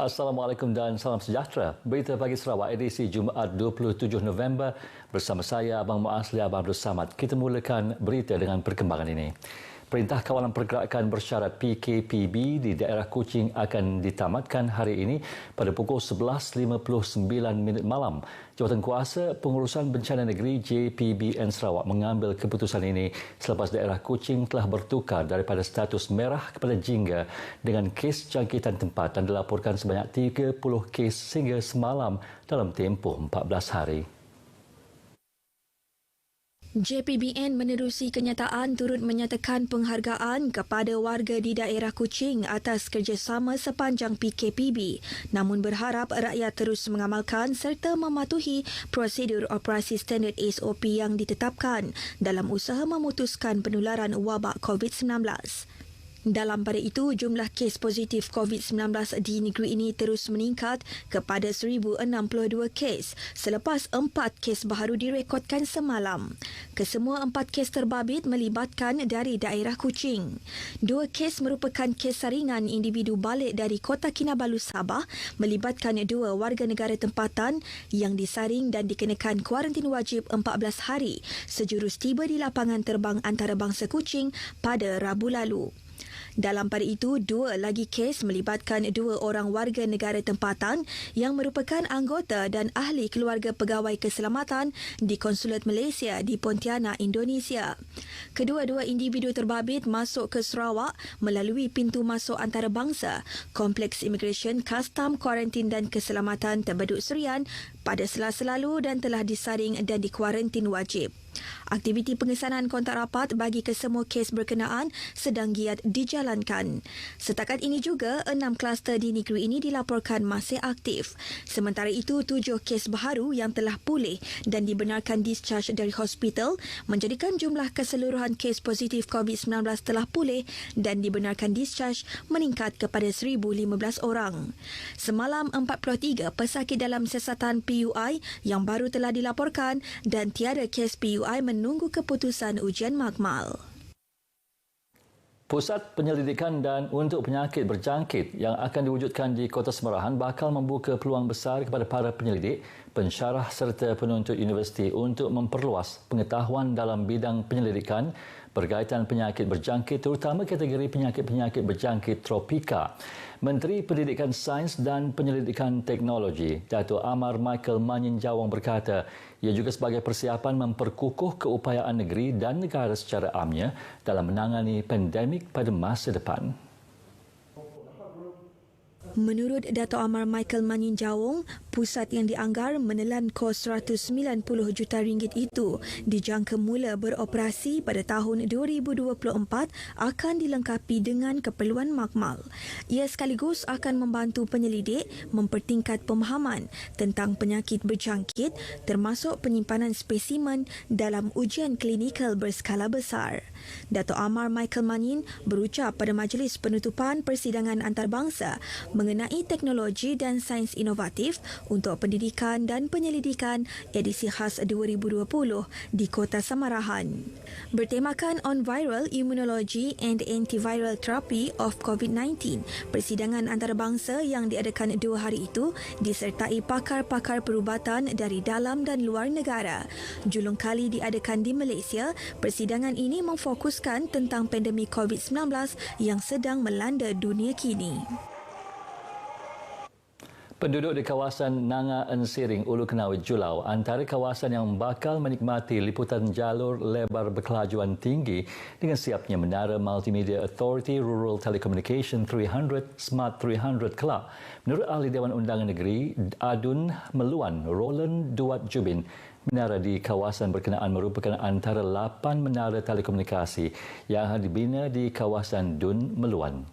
Assalamualaikum dan salam sejahtera. Berita Pagi Sarawak edisi Jumaat 27 November bersama saya Abang Muazli Abang Abdul Samad. Kita mulakan berita dengan perkembangan ini. Perintah Kawalan Pergerakan Bersyarat PKPB di daerah Kuching akan ditamatkan hari ini pada pukul 11.59 malam. Jawatankuasa Pengurusan Bencana Negeri JPBN Sarawak mengambil keputusan ini selepas daerah Kuching telah bertukar daripada status merah kepada jingga dengan kes jangkitan tempat dan dilaporkan sebanyak 30 kes sehingga semalam dalam tempoh 14 hari. JPBN menerusi kenyataan turut menyatakan penghargaan kepada warga di daerah Kuching atas kerjasama sepanjang PKPB, namun berharap rakyat terus mengamalkan serta mematuhi prosedur operasi standard SOP yang ditetapkan dalam usaha memutuskan penularan wabak COVID-19. Dalam pada itu, jumlah kes positif COVID-19 di negeri ini terus meningkat kepada 1,062 kes selepas 4 kes baru direkodkan semalam. Kesemua 4 kes terbabit melibatkan dari daerah Kuching. 2 kes merupakan kes saringan individu balik dari Kota Kinabalu, Sabah melibatkan 2 warga negara tempatan yang disaring dan dikenakan kuarantin wajib 14 hari sejurus tiba di lapangan terbang antarabangsa Kuching pada Rabu lalu. Dalam pada itu, 2 lagi kes melibatkan 2 orang warga negara tempatan yang merupakan anggota dan ahli keluarga pegawai keselamatan di Konsulat Malaysia di Pontianak, Indonesia. Kedua-dua individu terbabit masuk ke Sarawak melalui pintu masuk antarabangsa, Kompleks Imigresen, Kastam, Kuarantin dan Keselamatan Terbeduk Serian pada Selasa lalu dan telah disaring dan dikuarantin wajib. Aktiviti pengesanan kontak rapat bagi kesemua kes berkenaan sedang giat dijalankan. Setakat ini juga, 6 kluster di negeri ini dilaporkan masih aktif. Sementara itu, 7 kes baharu yang telah pulih dan dibenarkan discharge dari hospital menjadikan jumlah keseluruhan kes positif COVID-19 telah pulih dan dibenarkan discharge meningkat kepada 1,015 orang. Semalam, 43 pesakit dalam siasatan PUI yang baru telah dilaporkan dan tiada kes PUI menunggu keputusan ujian makmal. Pusat Penyelidikan dan untuk Penyakit Berjangkit yang akan diwujudkan di Kota Semerahan bakal membuka peluang besar kepada para penyelidik, pensyarah serta penuntut universiti untuk memperluas pengetahuan dalam bidang penyelidikan berkaitan penyakit berjangkit terutama kategori penyakit-penyakit berjangkit tropika. Menteri Pendidikan Sains dan Penyelidikan Teknologi, Dato' Amar Michael Manyinjawong berkata, ia juga sebagai persiapan memperkukuh keupayaan negeri dan negara secara amnya dalam menangani pandemik pada masa depan. Menurut Dato' Amar Michael Manyinjawong, pusat yang dianggar menelan kos RM190 juta itu dijangka mula beroperasi pada tahun 2024 akan dilengkapi dengan keperluan makmal. Ia sekaligus akan membantu penyelidik mempertingkat pemahaman tentang penyakit berjangkit termasuk penyimpanan spesimen dalam ujian klinikal berskala besar. Dato' Amar Michael Manyin berucap pada majlis penutupan persidangan antarabangsa mengenai teknologi dan sains inovatif untuk pendidikan dan penyelidikan edisi khas 2020 di Kota Semerahan. Bertemakan On Viral Immunology and Antiviral Therapy of COVID-19, persidangan antarabangsa yang diadakan 2 hari itu disertai pakar-pakar perubatan dari dalam dan luar negara. Julung kali diadakan di Malaysia, persidangan ini memfokuskan tentang pandemik COVID-19 yang sedang melanda dunia kini. Penduduk di kawasan Nanga Ensiring, Ulu Kenawit, Julau antara kawasan yang bakal menikmati liputan jalur lebar berkelajuan tinggi dengan siapnya Menara Multimedia Authority Rural Telecommunication 300 Smart 300 kelak. Menurut Ahli Dewan Undangan Negeri Adun Meluan, Roland Duat Jubin, menara di kawasan berkenaan merupakan antara 8 menara telekomunikasi yang akan dibina di kawasan Dun Meluan.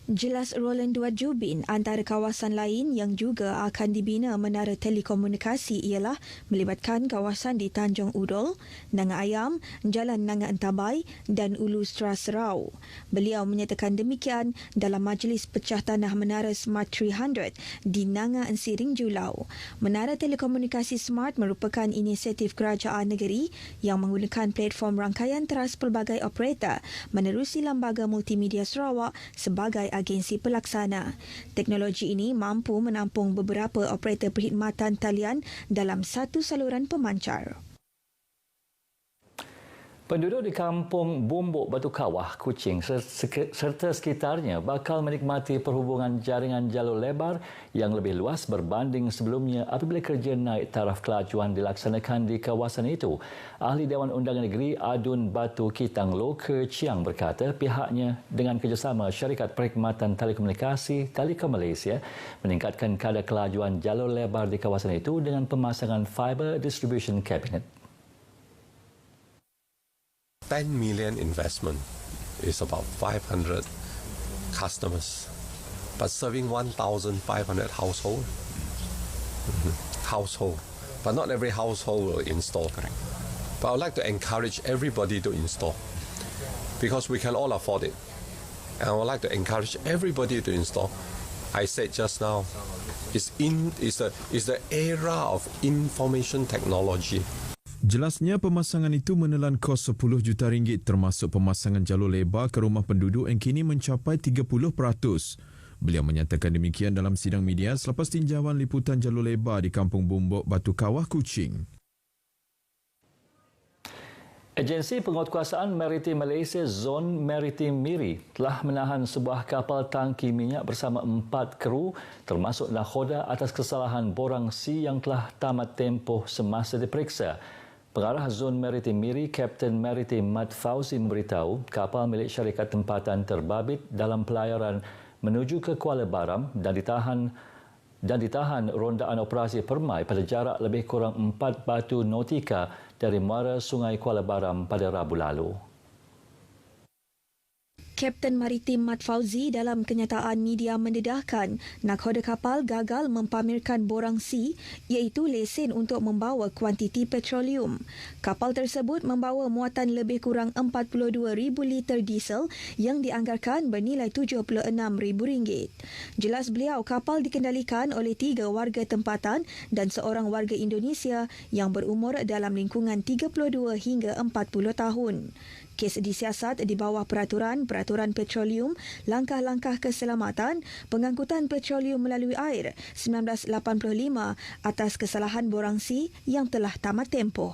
Jelas Roland Duat Jubin, antara kawasan lain yang juga akan dibina menara telekomunikasi ialah melibatkan kawasan di Tanjung Udol, Nanga Ayam, Jalan Nanga Entabai dan Ulu Serau. Beliau menyatakan demikian dalam majlis pecah tanah Menara Smart 300 di Nanga Ensiring, Julau. Menara telekomunikasi Smart merupakan inisiatif kerajaan negeri yang menggunakan platform rangkaian teras pelbagai operator menerusi Lembaga Multimedia Sarawak sebagai agensi pelaksana. Teknologi ini mampu menampung beberapa operator perkhidmatan talian dalam satu saluran pemancar. Penduduk di kampung Bumbuk Batu Kawah, Kuching serta sekitarnya bakal menikmati perhubungan jaringan jalur lebar yang lebih luas berbanding sebelumnya apabila kerja naik taraf kelajuan dilaksanakan di kawasan itu. Ahli Dewan Undangan Negeri Adun Batu Kitang Loh Ke Chiang berkata pihaknya dengan kerjasama Syarikat Perkhidmatan Telekomunikasi Telekom Malaysia meningkatkan kadar kelajuan jalur lebar di kawasan itu dengan pemasangan fiber distribution cabinet. 10 million investment is about 500 customers, but serving 1,500 household. But not every household will install. Correct. But I would like to encourage everybody to install because we can all afford it. And I would like to encourage everybody to install. I said just now, it's the era of information technology. Jelasnya pemasangan itu menelan kos RM10 juta termasuk pemasangan jalur lebar ke rumah penduduk yang kini mencapai 30%. Beliau menyatakan demikian dalam sidang media selepas tinjauan liputan jalur lebar di Kampung Bumbuk Batu Kawah, Kuching. Agensi Penguatkuasaan Maritim Malaysia Zon Maritim Miri telah menahan sebuah kapal tangki minyak bersama 4 kru termasuk nakhoda atas kesalahan borang C yang telah tamat tempoh semasa diperiksa. Pengarah Zon Maritim Miri, Kapten Maritim Mat Fauzi memberitahu kapal milik syarikat tempatan terbabit dalam pelayaran menuju ke Kuala Baram dan ditahan rondaan operasi Permai pada jarak lebih kurang 4 batu nautika dari muara Sungai Kuala Baram pada Rabu lalu. Kapten Maritim Mat Fauzi dalam kenyataan media mendedahkan nakhoda kapal gagal mempamerkan borang C iaitu lesen untuk membawa kuantiti petroleum. Kapal tersebut membawa muatan lebih kurang 42,000 liter diesel yang dianggarkan bernilai RM76,000. Jelas beliau kapal dikendalikan oleh 3 warga tempatan dan seorang warga Indonesia yang berumur dalam lingkungan 32 hingga 40 tahun. Kes disiasat di bawah peraturan petroleum, langkah-langkah keselamatan, pengangkutan petroleum melalui air 1985 atas kesalahan borang C yang telah tamat tempoh.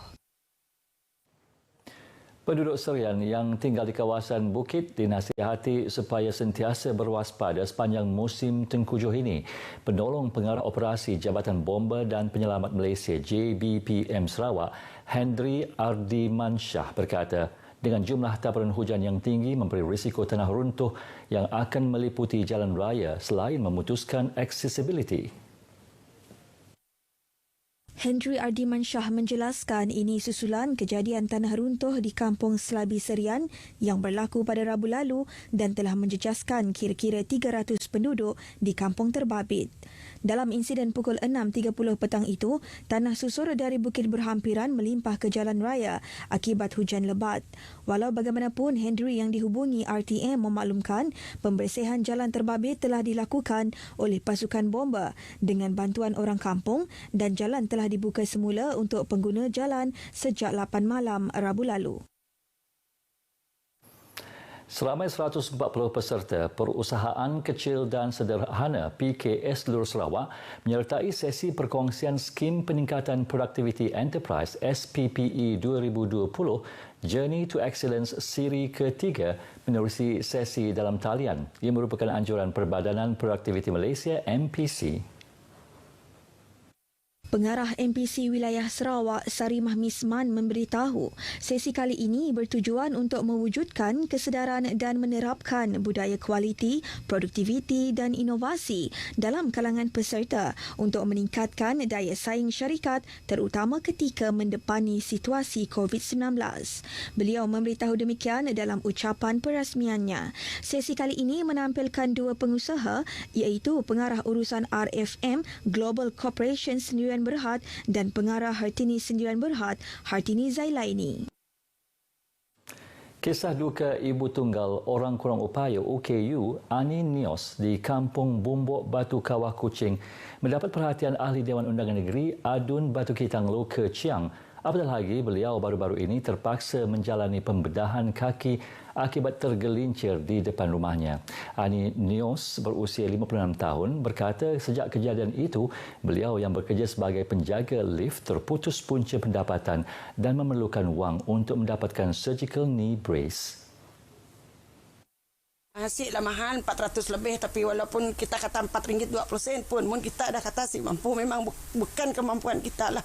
Penduduk Serian yang tinggal di kawasan bukit dinasihati supaya sentiasa berwaspada sepanjang musim tengkujuh ini. Penolong pengarah operasi Jabatan Bomba dan Penyelamat Malaysia JBPM Sarawak, Hendry Ardimansyah berkata, dengan jumlah taburan hujan yang tinggi memberi risiko tanah runtuh yang akan meliputi jalan raya selain memutuskan accessibility. Hendry Ardimansyah menjelaskan ini susulan kejadian tanah runtuh di Kampung Selabi Serian yang berlaku pada Rabu lalu dan telah menjejaskan kira-kira 300 penduduk di kampung terbabit. Dalam insiden pukul 6.30 petang itu, tanah susur dari bukit berhampiran melimpah ke jalan raya akibat hujan lebat. Walau bagaimanapun, Hendry yang dihubungi RTM memaklumkan pembersihan jalan terbabit telah dilakukan oleh pasukan bomba dengan bantuan orang kampung dan jalan telah dibuka semula untuk pengguna jalan sejak 8 malam Rabu lalu. Seramai 140 peserta Perusahaan Kecil dan Sederhana PKS Seluruh Sarawak menyertai sesi perkongsian Skim Peningkatan Produktiviti Enterprise SPPE 2020 Journey to Excellence siri ketiga menerusi sesi dalam talian. Ia merupakan anjuran Perbadanan Produktiviti Malaysia MPC. Pengarah MPC Wilayah Sarawak Sarimah Misman memberitahu sesi kali ini bertujuan untuk mewujudkan kesedaran dan menerapkan budaya kualiti, produktiviti dan inovasi dalam kalangan peserta untuk meningkatkan daya saing syarikat terutama ketika mendepani situasi COVID-19. Beliau memberitahu demikian dalam ucapan perasmiannya. Sesi kali ini menampilkan 2 pengusaha iaitu Pengarah Urusan RFM Global Corporation Sendirian Berhad dan Pengarah Hartini Sendirian Berhad, Hartini Zailaini. Kisah duka ibu tunggal orang kurang upaya UKU Ani Nios di Kampung Bumbuk Batu Kawah Kuching mendapat perhatian Ahli Dewan Undangan Negeri Adun Batu Kitang Loh Ke Chiang. Apatah lagi, beliau baru-baru ini terpaksa menjalani pembedahan kaki akibat tergelincir di depan rumahnya. Ani Nios berusia 56 tahun berkata sejak kejadian itu, beliau yang bekerja sebagai penjaga lift terputus punca pendapatan dan memerlukan wang untuk mendapatkan surgical knee brace. Hasil lah mahal 400 lebih, tapi walaupun kita kata RM4.20 pun kita dah kata si mampu, memang bukan kemampuan kita lah.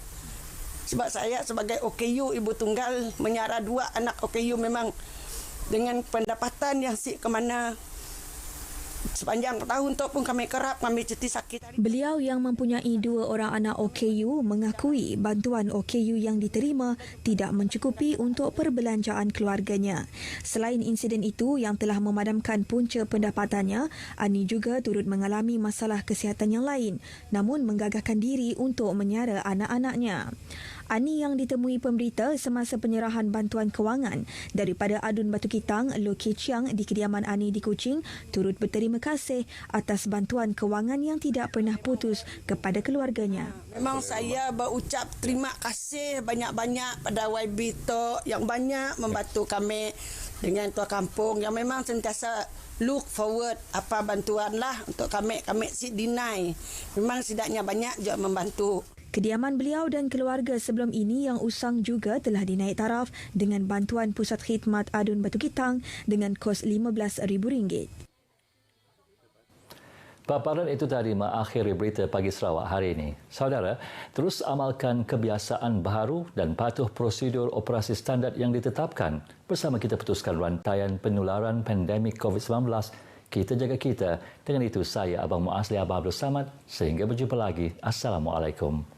Sebab saya sebagai OKU ibu tunggal menyara 2 anak OKU memang dengan pendapatan yang si ke mana sepanjang tahun tu pun kami kerap, kami cuti sakit. Beliau yang mempunyai 2 orang anak OKU mengakui bantuan OKU yang diterima tidak mencukupi untuk perbelanjaan keluarganya. Selain insiden itu yang telah memadamkan punca pendapatannya, Ani juga turut mengalami masalah kesihatan yang lain namun menggagalkan diri untuk menyara anak-anaknya. Ani yang ditemui pemberita semasa penyerahan bantuan kewangan daripada Adun Batu Kitang, Loke Chiang di kediaman Ani di Kuching turut berterima kasih atas bantuan kewangan yang tidak pernah putus kepada keluarganya. Memang saya berucap terima kasih banyak-banyak pada YB Tok yang banyak membantu kami dengan Tuan Kampung yang memang sentiasa look forward apa bantuan lah untuk kami si deny. Memang setidaknya banyak juga membantu. Kediaman beliau dan keluarga sebelum ini yang usang juga telah dinaik taraf dengan bantuan Pusat Khidmat Adun Batu Kitang dengan kos RM15,000. Paparan itu tadi mengakhiri berita Pagi Sarawak hari ini. Saudara, terus amalkan kebiasaan baharu dan patuh prosedur operasi standard yang ditetapkan. Bersama kita putuskan rantaian penularan pandemik COVID-19. Kita jaga kita. Dengan itu, saya Abang Muasli Abang Abdul Samad. Sehingga berjumpa lagi. Assalamualaikum.